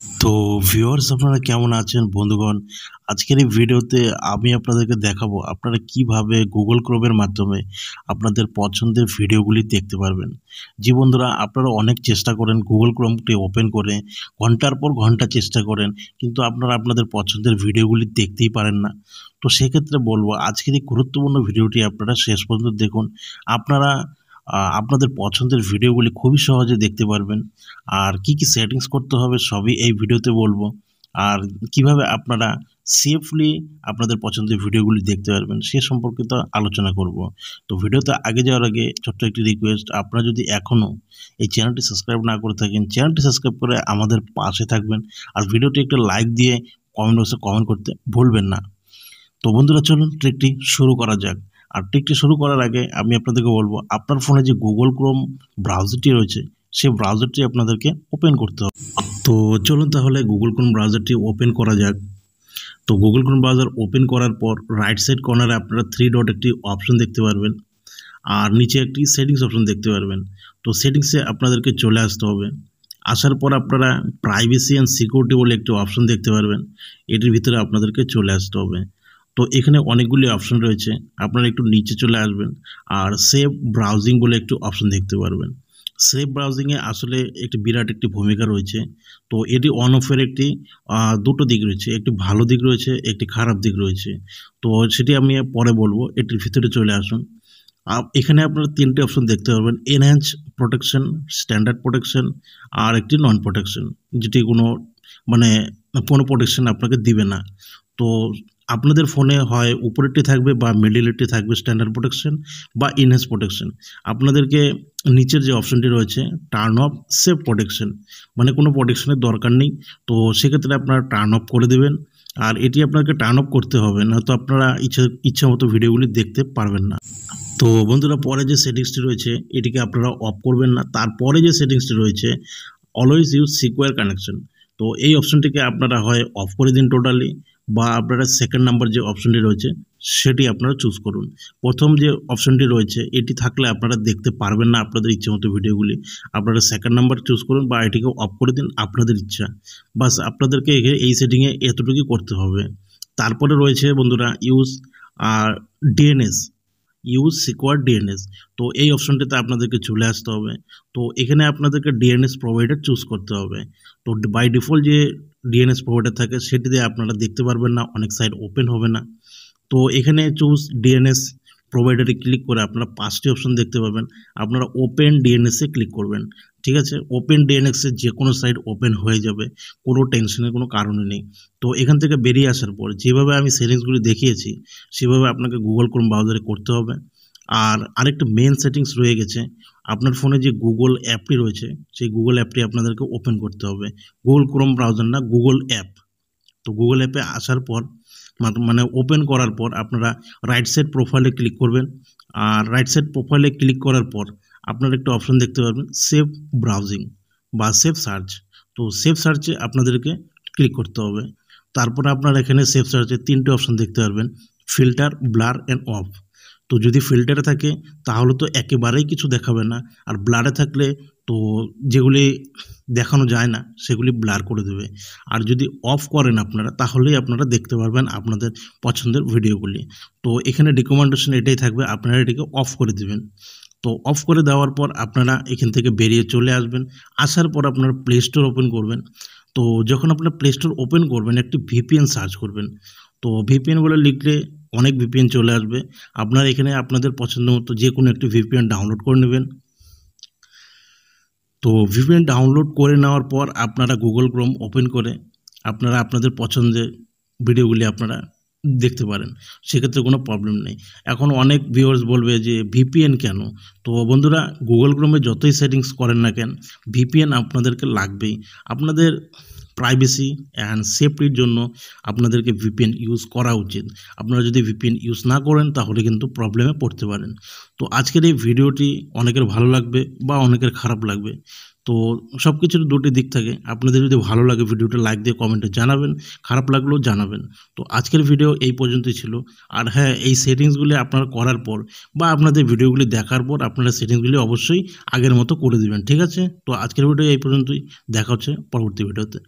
তো ভিউয়ার্স আপনারা কেমন আছেন বন্ধুগণ? আজকের এই ভিডিওতে আমি আপনাদেরকে দেখাবো আপনারা কিভাবে গুগল ক্রোমের মাধ্যমে আপনাদের পছন্দের ভিডিওগুলি দেখতে পারবেন। জি বন্ধুরা, আপনারা অনেক চেষ্টা করেন গুগল ক্রোমটি ওপেন করে ঘন্টার পর ঘন্টা চেষ্টা করেন, কিন্তু আপনারা আপনাদের পছন্দের ভিডিওগুলি দেখতেই পারেন না। তো সেক্ষেত্রে বলবো আজকের এই গুরুত্বপূর্ণ ভিডিওটি আপনারা শেষ পর্যন্ত দেখুন। আপনারা আপনাদের পছন্দের ভিডিওগুলি খুবই সহজে দেখতে পারবেন। আর কি কি সেটিংস করতে হবে সবই এই ভিডিওতে বলবো। আর কিভাবে আপনারা সেফলি আপনাদের পছন্দের ভিডিওগুলি দেখতে পারবেন সে সম্পর্কিত আলোচনা করব। তো ভিডিওতে আগে যাওয়ার আগে ছোট্ট একটি রিকোয়েস্ট, আপনারা যদি এখনও এই চ্যানেলটি সাবস্ক্রাইব না করে থাকেন, চ্যানেলটি সাবস্ক্রাইব করে আমাদের পাশে থাকবেন। আর ভিডিওটি একটু লাইক দিয়ে কমেন্ট বক্সে কমেন্ট করতে ভুলবেন না। তো বন্ধুরা চলুন ট্রিকটি শুরু করা যাক। আর ট্রিকটি শুরু করার আগে আমি আপনাদেরকে বলবো, আপনার ফোনে যে গুগল ক্রোম ব্রাউজারটি রয়েছে সেই ব্রাউজারটি আপনাদেরকে ওপেন করতে হবে। তো চলুন তাহলে গুগল ক্রোম ব্রাউজারটি ওপেন করা যাক। তো গুগল ক্রোম ব্রাউজার ওপেন করার পর রাইট সাইড কর্নারে আপনারা 3 ডট একটি অপশন দেখতে পারবেন, আর নিচে একটি সেটিংস অপশন দেখতে পারবেন। তো সেটিংসে আপনাদেরকে চলে আসতে হবে। আসার পর আপনারা প্রাইভেসি অ্যান্ড সিকিউরিটি বলে একটি অপশন দেখতে পারবেন, এটির ভিতরে আপনাদেরকে চলে আসতে হবে। তো এখানে অনেকগুলি অপশন রয়েছে, আপনারা একটু নিচে চলে আসবেন আর সেভ ব্রাউজিং বলে একটু অপশন দেখতে পারবেন। সেভ ব্রাউজিংয়ে আসলে একটি বিরাট একটি ভূমিকা রয়েছে। তো এটি অন অফের একটি দুটো দিক রয়েছে, একটি ভালো দিক রয়েছে, একটি খারাপ দিক রয়েছে। তো সেটি আমি পরে বলবো, এটির ভিতরে চলে আসুন। এখানে আপনারা 3টে অপশন দেখতে পাবেন, এনহ্যান্স প্রোটেকশন, স্ট্যান্ডার্ড প্রোটেকশন আর একটি নন প্রোটেকশন, যেটি মানে কোনো প্রোটেকশন আপনাকে দিবে না। তো আপনাদের ফোনে হয় উপরেরটি থাকবে বা মিডলেরটি থাকবে স্ট্যান্ডার্ড প্রোটেকশন বা এনহ্যান্স প্রোটেকশন। আপনাদেরকে নিচের যে অপশনটি রয়েছে টার্ন অফ সেভ প্রোটেকশন, মানে কোনো প্রোটেকশনের দরকার নেই। তো সেক্ষেত্রে আপনারা টার্ন অফ করে দেবেন। আর এটি আপনাকে টার্ন অফ করতে হবে, না তো আপনারা ইচ্ছা মতো ভিডিওগুলি দেখতে পারবেন না। তো বন্ধুরা, পরে যে সেটিংসটি রয়েছে এটিকে আপনারা অফ করবেন না। তারপরে যে সেটিংসটি রয়েছে অলওয়েজ ইউজ সিকিউর কানেকশন, তো এই অপশনটিকে আপনারা হয় অফ করে দিন টোটালি, বা আপনারা সেকেন্ড নাম্বার যে অপশনটি রয়েছে সেটি আপনারা চুজ করুন। প্রথম যে অপশনটি রয়েছে এটি থাকলে আপনারা দেখতে পারবেন না আপনাদের ইচ্ছে মতো ভিডিওগুলি। আপনারা সেকেন্ড নাম্বার চুজ করুন বা এটিকে অফ করে দিন, আপনাদের ইচ্ছা। বাস আপনাদেরকে এই সেটিংয়ে এতটুকুই করতে হবে। তারপরে রয়েছে বন্ধুরা use DNS, use secure DNS. তো এই অপশনটিতে আপনাদেরকে চলে আসতে হবে। তো এখানে আপনাদেরকে ডিএনএস প্রোভাইডার চুজ করতে হবে। তো বাই ডিফল্ট যে ডিএনএস প্রোভাইডার থাকে সেটিতে আপনারা দেখতে পারবেন না, অনেক সাইট ওপেন হবে না। তো এখানে চুজ ডিএনএস প্রোভাইডারে ক্লিক করে আপনারা 5টি অপশন দেখতে পাবেন। আপনারা ওপেন ডিএনএসে ক্লিক করবেন। ঠিক আছে, ওপেন ডিএনএসে যে কোনো সাইট ওপেন হয়ে যাবে, কোনো টেনশনের কোনো কারণে নেই। তো এখান থেকে বেরিয়ে আসার পর যেভাবে আমি সেটিংসগুলি দেখিয়েছি সেভাবে আপনাকে গুগল ক্রোম ব্রাউজারে করতে হবে। আর আরেকটা মেন সেটিংস রয়ে গেছে, আপনার ফোনে যে গুগল অ্যাপটি রয়েছে সেই গুগল অ্যাপটি আপনাদেরকে ওপেন করতে হবে। গুগল ক্রোম ব্রাউজার না, গুগল অ্যাপ। তো গুগল অ্যাপে আসার পর মানে ওপেন করার পর আপনারা রাইট সাইড প্রোফাইলে ক্লিক করবেন। আর রাইট সাইড প্রোফাইলে ক্লিক করার পর আপনারা একটা অপশন দেখতে পারবেন সেভ ব্রাউজিং বা সেভ সার্চ। তো সেভ সার্চে আপনাদেরকে ক্লিক করতে হবে। তারপর আপনারা এখানে সেভ সার্চে 3টে অপশন দেখতে পারবেন, ফিল্টার, ব্লার অ্যান্ড অফ। তো যদি ফিল্টারে থাকে তাহলে তো একেবারেই কিছু দেখাবে না, আর ব্লারে থাকলে তো যেগুলি দেখানো যায় না সেগুলি ব্লার করে দেবে। আর যদি অফ করেন আপনারা তাহলেই আপনারা দেখতে পারবেন আপনাদের পছন্দের ভিডিওগুলি। তো এখানে রিকমেন্ডেশন এটাই থাকবে, আপনারা এটাকে অফ করে দেবেন। তো অফ করে দেওয়ার পর আপনারা এখান থেকে বেরিয়ে চলে আসবেন। আসার পর আপনারা প্লে স্টোর ওপেন করবেন। তো যখন আপনারা প্লে স্টোর ওপেন করবেন একটি ভিপিএন সার্চ করবেন। তো ভিপিএন বলে লিখলে অনেক ভিপিএন চলে আসবে। আপনারা এখানে আপনাদের পছন্দ মতো যে কোনো একটি ভিপিএন ডাউনলোড করে নেবেন। তো ভিপিএন ডাউনলোড করে নেওয়ার পর আপনারা গুগল ক্রোম ওপেন করে আপনারা আপনাদের পছন্দের ভিডিওগুলি আপনারা দেখতে পারেন, সেক্ষেত্রে কোনো প্রবলেম নেই। এখন অনেক ভিউয়ার্স বলবে যে ভিপিএন কেন? তো বন্ধুরা, গুগল ক্রোমে যতই সেটিংস করেন না কেন ভিপিএন আপনাদেরকে লাগবেই। আপনাদের প্রাইভেসি অ্যান্ড সেফটির জন্য আপনাদেরকে ভিপিএন ইউজ করা উচিত। আপনারা যদি ভিপিএন ইউজ না করেন তাহলে কিন্তু প্রবলেমে পড়তে পারেন। তো আজকের এই ভিডিওটি অনেকের ভালো লাগবে বা অনেকের খারাপ লাগবে। তো সব কিছুর দুটি দিক থাকে। আপনাদের যদি ভালো লাগে ভিডিওটা লাইক দিয়ে কমেন্টে জানাবেন, খারাপ লাগলেও জানাবেন। তো আজকের ভিডিও এই পর্যন্তই ছিল। আর হ্যাঁ, এই সেটিংসগুলি আপনারা করার পর বা আপনাদের ভিডিওগুলি দেখার পর আপনারা সেটিংসগুলি অবশ্যই আগের মতো করে দেবেন। ঠিক আছে, তো আজকের ভিডিও এই পর্যন্তই, দেখা হচ্ছে পরবর্তী ভিডিওতে।